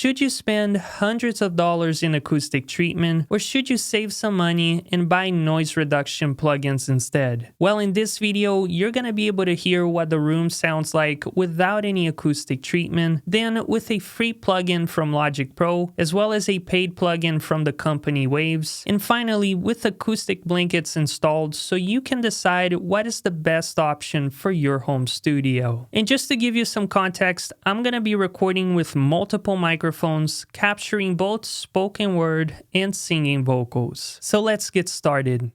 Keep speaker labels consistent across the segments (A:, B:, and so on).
A: Should you spend hundreds of dollars in acoustic treatment, or should you save some money and buy noise reduction plugins instead? Well, in this video, you're gonna be able to hear what the room sounds like without any acoustic treatment, then with a free plugin from Logic Pro, as well as a paid plugin from the company Waves, and finally with acoustic blankets installed so you can decide what is the best option for your home studio. And just to give you some context, I'm gonna be recording with multiple microphones, capturing both spoken word and singing vocals. So let's get started.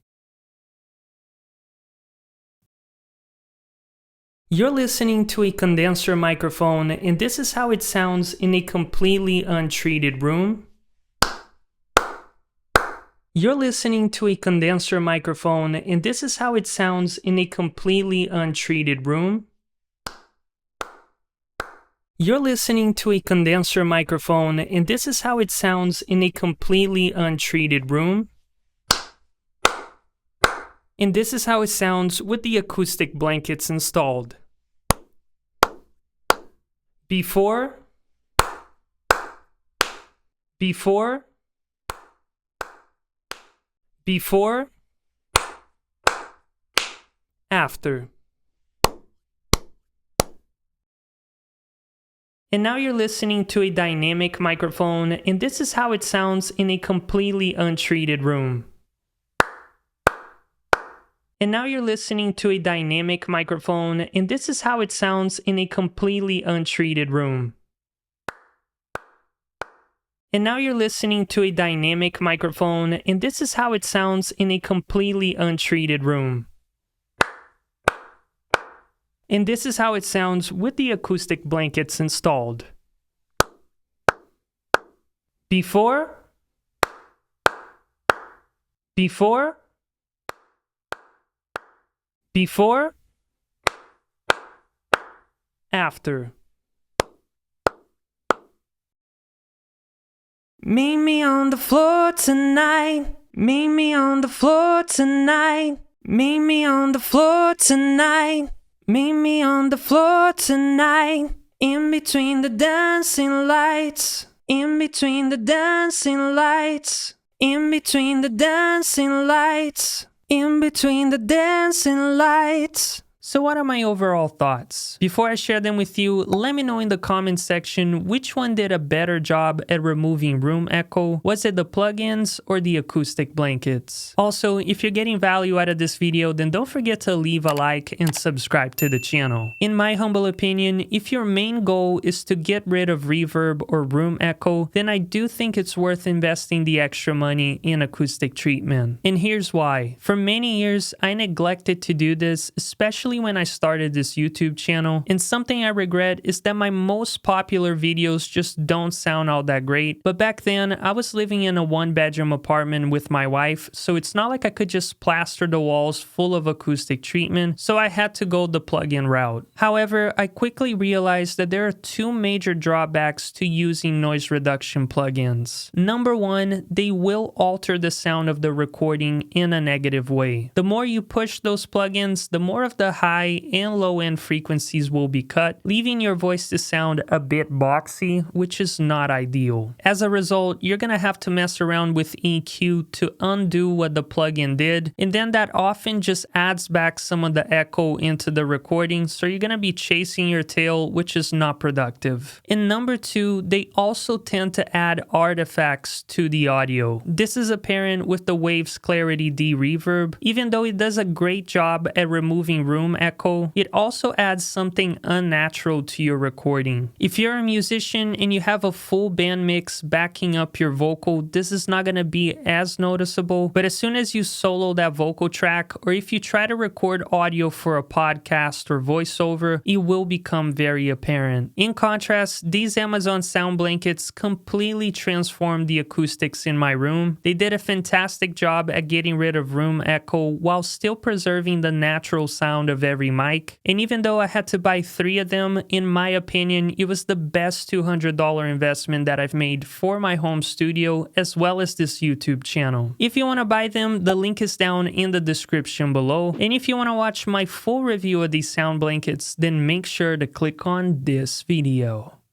A: You're listening to a condenser microphone, and this is how it sounds in a completely untreated room. You're listening to a condenser microphone, and this is how it sounds in a completely untreated room. You're listening to a condenser microphone, and this is how it sounds in a completely untreated room. And this is how it sounds with the acoustic blankets installed. Before, after. And now you're listening to a dynamic microphone, and this is how it sounds in a completely untreated room. And now you're listening to a dynamic microphone, and this is how it sounds in a completely untreated room. And now you're listening to a dynamic microphone, and this is how it sounds in a completely untreated room. And this is how it sounds with the acoustic blankets installed. Before, after. Meet me on the floor tonight. Meet me on the floor tonight. Meet me on the floor tonight. Meet me on the floor tonight. In between the dancing lights. In between the dancing lights. In between the dancing lights. In between the dancing lights. So what are my overall thoughts? Before I share them with you, let me know in the comments section which one did a better job at removing room echo. Was it the plugins or the acoustic blankets? Also, if you're getting value out of this video, then don't forget to leave a like and subscribe to the channel. In my humble opinion, if your main goal is to get rid of reverb or room echo, then I do think it's worth investing the extra money in acoustic treatment. And here's why. For many years, I neglected to do this, especially when I started this YouTube channel, and something I regret is that my most popular videos just don't sound all that great. But back then, I was living in a one-bedroom apartment with my wife, so it's not like I could just plaster the walls full of acoustic treatment, so I had to go the plug-in route. However, I quickly realized that there are two major drawbacks to using noise reduction plugins. Number one, they will alter the sound of the recording in a negative way. The more you push those plugins, the more of the high and low end frequencies will be cut, leaving your voice to sound a bit boxy, which is not ideal. As a result, you're gonna have to mess around with EQ to undo what the plugin did, and then that often just adds back some of the echo into the recording, so you're gonna be chasing your tail, which is not productive. And number two, they also tend to add artifacts to the audio. This is apparent with the Waves Clarity D reverb. Even though it does a great job at removing room echo, it also adds something unnatural to your recording. If you're a musician and you have a full band mix backing up your vocal, this is not going to be as noticeable, but as soon as you solo that vocal track, or if you try to record audio for a podcast or voiceover, it will become very apparent. In contrast, these Amazon sound blankets completely transformed the acoustics in my room. They did a fantastic job at getting rid of room echo while still preserving the natural sound of every mic. And even though I had to buy 3 of them, in my opinion, it was the best $200 investment that I've made for my home studio as well as this YouTube channel. If you want to buy them, the link is down in the description below. And if you want to watch my full review of these sound blankets, then make sure to click on this video.